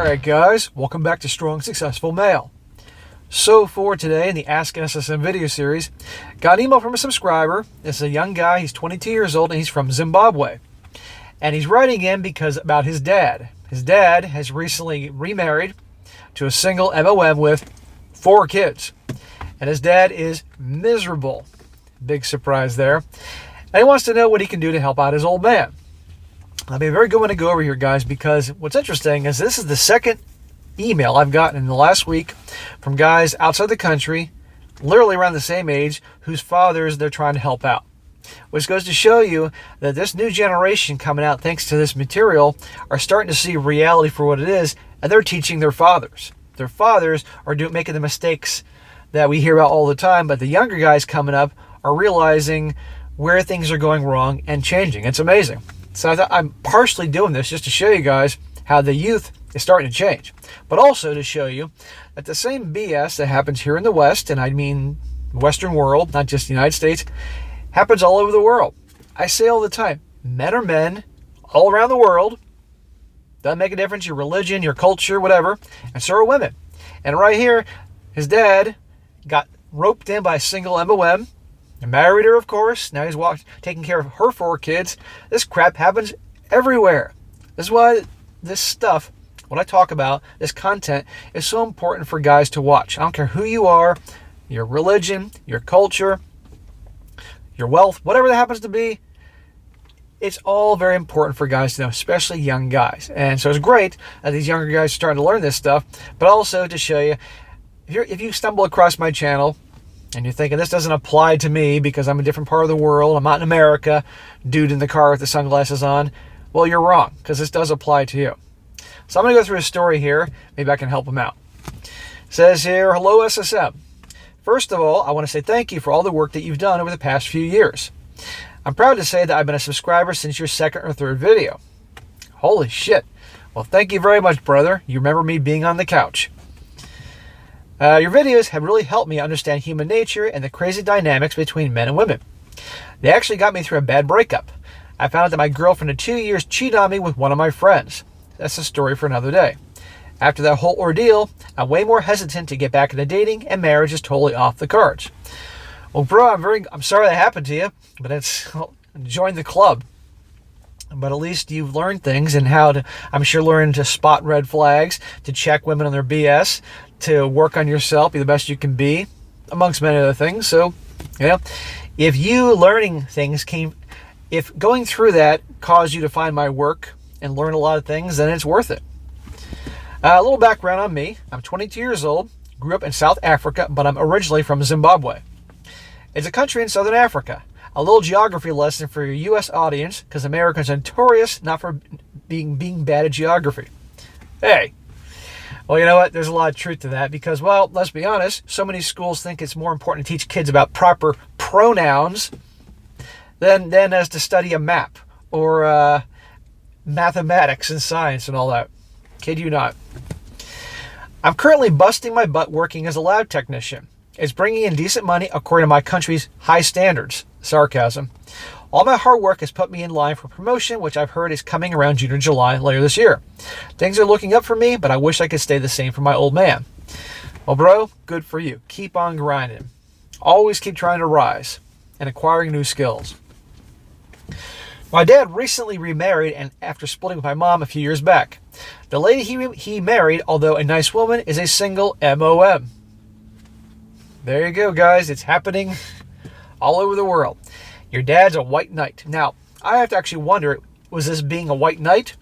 Alright guys, welcome back to Strong Successful Male. So for today in the Ask SSM video series, got an email from a subscriber. This is a young guy, he's 22 years old and he's from Zimbabwe. And he's writing in because about his dad. His dad has recently remarried to a single MOM with 4 kids. And his dad is miserable. Big surprise there. And he wants to know what he can do to help out his old man. I'll be a very good one to go over here, guys, because what's interesting is this is the second email I've gotten in the last week from guys outside the country, literally around the same age, whose fathers they're trying to help out. Which goes to show you that this new generation coming out, thanks to this material, are starting to see reality for what it is, and they're teaching their fathers. Their fathers are making the mistakes that we hear about all the time, but the younger guys coming up are realizing where things are going wrong and changing. It's amazing. So I thought I'm partially doing this just to show you guys how the youth is starting to change. But also to show you that the same BS that happens here in the West, and I mean Western world, not just the United States, happens all over the world. I say all the time, men are men all around the world. Doesn't make a difference, your religion, your culture, whatever. And so are women. And right here, his dad got roped in by a single MOM. And married her, of course. Now he's taking care of her 4 kids. This crap happens everywhere. This is why this stuff, what I talk about, this content, is so important for guys to watch. I don't care who you are, your religion, your culture, your wealth, whatever that happens to be. It's all very important for guys to know, especially young guys. And so it's great that these younger guys are starting to learn this stuff, but also to show you, if you stumble across my channel, and you're thinking, this doesn't apply to me because I'm a different part of the world, I'm not in America, dude in the car with the sunglasses on. Well, you're wrong, because this does apply to you. So I'm going to go through a story here. Maybe I can help him out. It says here, hello SSM. First of all, I want to say thank you for all the work that you've done over the past few years. I'm proud to say that I've been a subscriber since your 2nd or 3rd video. Holy shit. Well, thank you very much, brother. You remember me being on the couch. Your videos have really helped me understand human nature and the crazy dynamics between men and women. They actually got me through a bad breakup. I found out that my girlfriend of 2 years cheated on me with one of my friends. That's a story for another day. After that whole ordeal, I'm way more hesitant to get back into dating, and marriage is totally off the cards. Well, bro, I'm sorry that happened to you, but join the club. But at least you've learned things and how to, I'm sure, learn to spot red flags, to check women on their BS, to work on yourself, be the best you can be, amongst many other things. So, if you learning things if going through that caused you to find my work and learn a lot of things, then it's worth it. A little background on me. I'm 22 years old, grew up in South Africa, but I'm originally from Zimbabwe. It's a country in Southern Africa. A little geography lesson for your U.S. audience, because Americans are notorious not for being bad at geography. Hey. Well, you know what? There's a lot of truth to that because, well, let's be honest, so many schools think it's more important to teach kids about proper pronouns than as to study a map or mathematics and science and all that. Kid you not. I'm currently busting my butt working as a lab technician. It's bringing in decent money according to my country's high standards. Sarcasm. All my hard work has put me in line for promotion, which I've heard is coming around June or July later this year. Things are looking up for me, but I wish I could stay the same for my old man. Well, bro, good for you. Keep on grinding. Always keep trying to rise and acquiring new skills. My dad recently remarried and after splitting with my mom a few years back. The lady he married, although a nice woman, is a single MOM. There you go, guys. It's happening all over the world. Your dad's a white knight. Now, I have to actually wonder, was this being a white knight,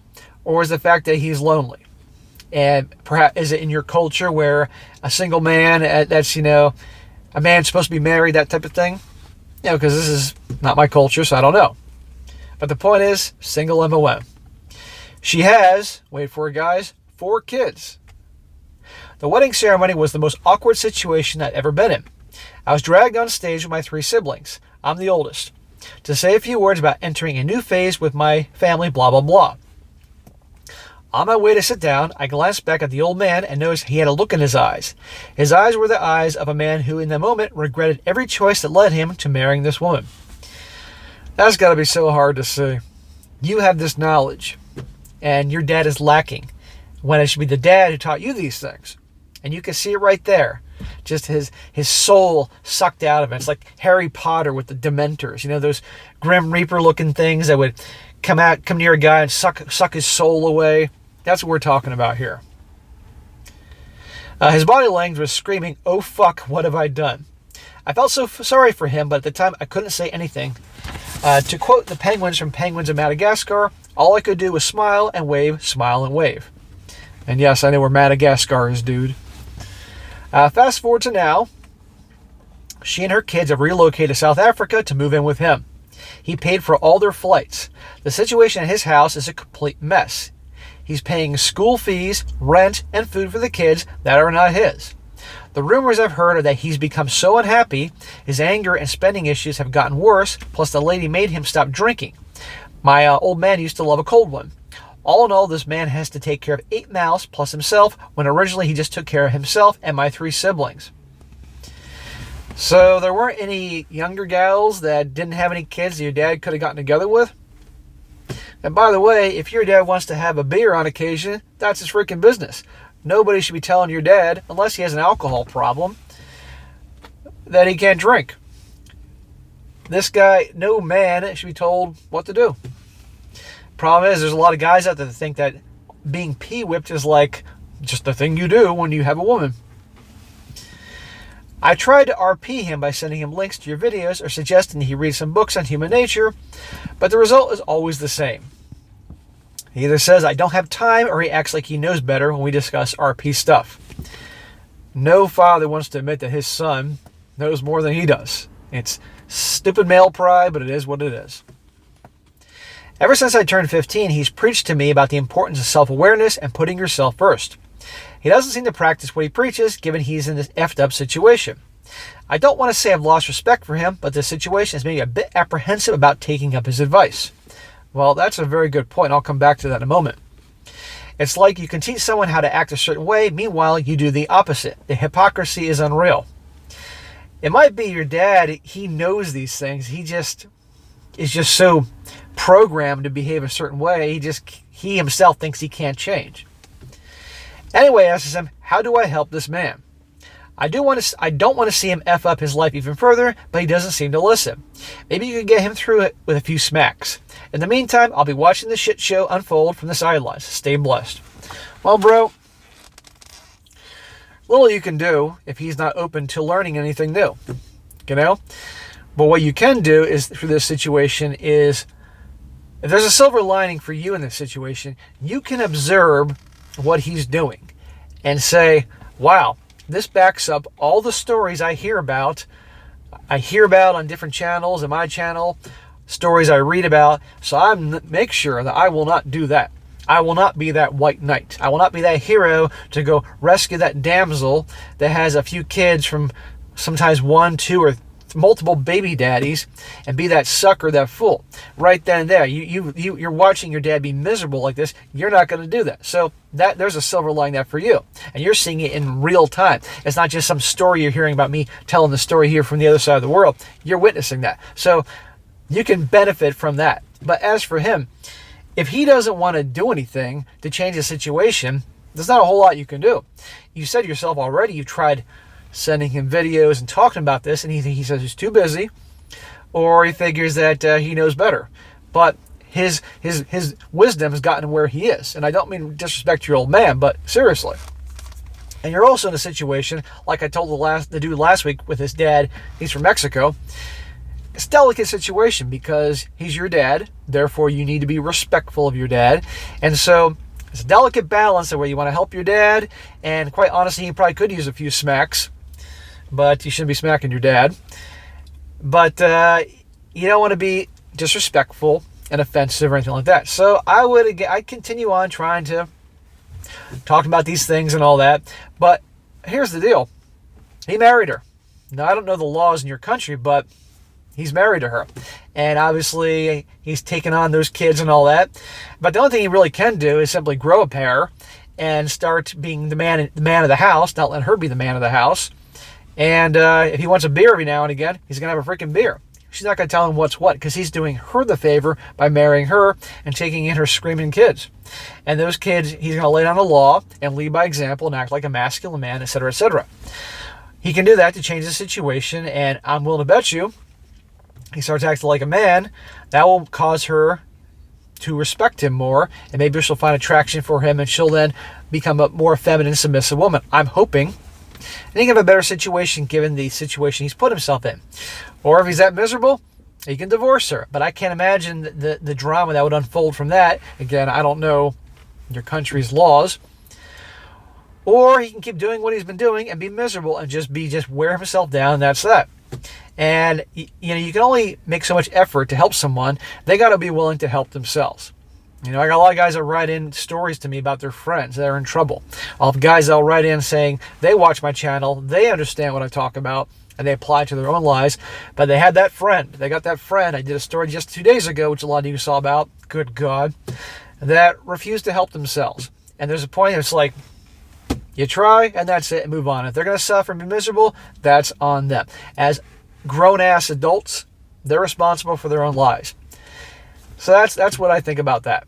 or was the fact that he's lonely? And perhaps, is it in your culture where a single man, that's, a man's supposed to be married, that type of thing? Because this is not my culture, so I don't know. But the point is, single MOM. She has, wait for it, guys, 4 kids. The wedding ceremony was the most awkward situation I'd ever been in. I was dragged on stage with my 3 siblings. I'm the oldest. To say a few words about entering a new phase with my family, blah, blah, blah. On my way to sit down, I glanced back at the old man and noticed he had a look in his eyes. His eyes were the eyes of a man who, in the moment, regretted every choice that led him to marrying this woman. That's got to be so hard to see. You have this knowledge, and your dad is lacking. when it should be the dad who taught you these things. And you can see it right there. Just his soul sucked out of it. It's like Harry Potter with the Dementors. You know, those Grim Reaper looking things that would come near a guy and suck his soul away. That's what we're talking about here. His body language was screaming, "Oh fuck, what have I done?" I felt so sorry for him, but at the time I couldn't say anything. To quote the penguins from Penguins of Madagascar, all I could do was smile and wave, smile and wave. And yes, I know where Madagascar is, dude. Fast forward to now. She and her kids have relocated to South Africa to move in with him. He paid for all their flights. The situation at his house is a complete mess. He's paying school fees, rent, and food for the kids that are not his. The rumors I've heard are that he's become so unhappy, his anger and spending issues have gotten worse, plus the lady made him stop drinking. My old man used to love a cold one. All in all, this man has to take care of 8 mouths plus himself, when originally he just took care of himself and my 3 siblings. So there weren't any younger gals that didn't have any kids that your dad could have gotten together with? And by the way, if your dad wants to have a beer on occasion, that's his freaking business. Nobody should be telling your dad, unless he has an alcohol problem, that he can't drink. This guy, no man, should be told what to do. Problem is, there's a lot of guys out there that think that being pee-whipped is like just the thing you do when you have a woman. I tried to RP him by sending him links to your videos or suggesting he read some books on human nature, but the result is always the same. He either says I don't have time or he acts like he knows better when we discuss RP stuff. No father wants to admit that his son knows more than he does. It's stupid male pride, but it is what it is. Ever since I turned 15, he's preached to me about the importance of self-awareness and putting yourself first. He doesn't seem to practice what he preaches, given he's in this effed up situation. I don't want to say I've lost respect for him, but the situation has made me a bit apprehensive about taking up his advice. Well, that's a very good point. I'll come back to that in a moment. It's like you can teach someone how to act a certain way, meanwhile you do the opposite. The hypocrisy is unreal. It might be your dad, he knows these things. He just is just so programmed to behave a certain way. He himself thinks he can't change. Anyway, I asked him, how do I help this man? I don't want to see him F up his life even further, but he doesn't seem to listen. Maybe you could get him through it with a few smacks. In the meantime, I'll be watching the shit show unfold from the sidelines. Stay blessed. Well, bro, little you can do if he's not open to learning anything new. You know? But what you can do is, through this situation, is if there's a silver lining for you in this situation, you can observe what he's doing and say, wow, this backs up all the stories I hear about on different channels, in my channel, stories I read about. So I make sure that I will not do that. I will not be that white knight. I will not be that hero to go rescue that damsel that has a few kids from sometimes 1, 2, or multiple baby daddies and be that sucker, that fool. Right then and there, you're watching your dad be miserable like this. You're not going to do that. So there's a silver lining there for you, and you're seeing it in real time. It's not just some story you're hearing about me telling the story here from the other side of the world. You're witnessing that, so you can benefit from that. But as for him, if he doesn't want to do anything to change the situation, there's not a whole lot you can do. You said yourself already, you've tried sending him videos and talking about this, and he says he's too busy, or he figures that he knows better. But his wisdom has gotten where he is, and I don't mean disrespect your old man, but seriously. And you're also in a situation like I told the dude last week with his dad. He's from Mexico. It's a delicate situation because he's your dad, therefore you need to be respectful of your dad, and so it's a delicate balance where you want to help your dad, and quite honestly, he probably could use a few smacks, but you shouldn't be smacking your dad. But you don't want to be disrespectful and offensive or anything like that. So I'd continue on trying to talk about these things and all that. But here's the deal. He married her. Now, I don't know the laws in your country, but he's married to her. And obviously, he's taken on those kids and all that. But the only thing he really can do is simply grow a pair and start being the man of the house, not let her be the man of the house. And if he wants a beer every now and again, he's going to have a freaking beer. she's not going to tell him what's what, because he's doing her the favor by marrying her and taking in her screaming kids. And those kids, he's going to lay down the law and lead by example and act like a masculine man, etc., etc. He can do that to change the situation, and I'm willing to bet you he starts acting like a man. That will cause her to respect him more, and maybe she'll find attraction for him, and she'll then become a more feminine, submissive woman. I'm hoping. And he can have a better situation given the situation he's put himself in. Or if he's that miserable, he can divorce her. But I can't imagine the drama that would unfold from that. Again, I don't know your country's laws. Or he can keep doing what he's been doing and be miserable and just wear himself down, and that's that. And you can only make so much effort to help someone. They got to be willing to help themselves. I got a lot of guys that write in stories to me about their friends that are in trouble. I'll have guys that'll write in saying they watch my channel, they understand what I talk about, and they apply it to their own lives. But they had that friend. They got that friend. I did a story just 2 days ago, which a lot of you saw about, good God, that refused to help themselves. And there's a point it's like, you try, and that's it, and move on. If they're going to suffer and be miserable, that's on them. As grown-ass adults, they're responsible for their own lives. So that's what I think about that.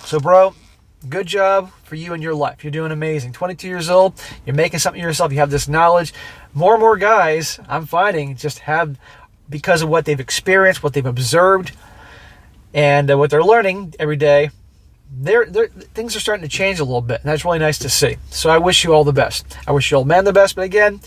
So, bro, good job for you in your life. You're doing amazing. 22 years old, you're making something of yourself. You have this knowledge. More and more guys, I'm finding, just have, because of what they've experienced, what they've observed, and what they're learning every day, things are starting to change a little bit, and that's really nice to see. So I wish you all the best. I wish you old man the best, but again,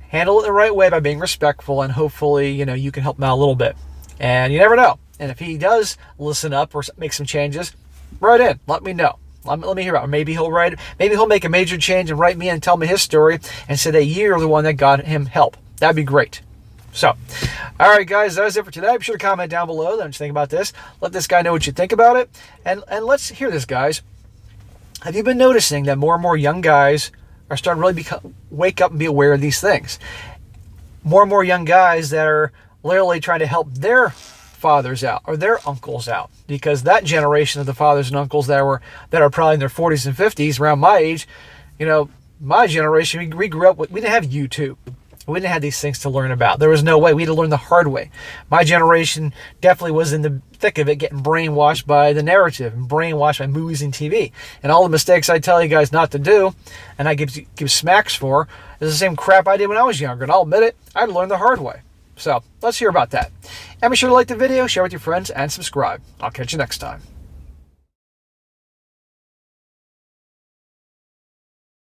handle it the right way by being respectful, and hopefully, you can help him out a little bit. And you never know. And if he does listen up or make some changes, write in. Let me know. Let me hear about it. Maybe he'll make a major change and write me in and tell me his story and say that you're the one that got him help. That'd be great. So, all right, guys, that was it for today. Be sure to comment down below what you think about this. Let this guy know what you think about it. And let's hear this, guys. Have you been noticing that more and more young guys are starting to really wake up and be aware of these things? More and more young guys that are literally trying to help their fathers out or their uncles out, because that generation of the fathers and uncles that are probably in their 40s and 50s, around my age, my generation, we grew up with, we didn't have YouTube. We didn't have these things to learn about. There was no way. We had to learn the hard way. My generation definitely was in the thick of it, getting brainwashed by the narrative and brainwashed by movies and TV. And all the mistakes I tell you guys not to do, and I give smacks for, is the same crap I did when I was younger. And I'll admit it, I had to learn the hard way. So let's hear about that. And be sure to like the video, share with your friends, and subscribe. I'll catch you next time.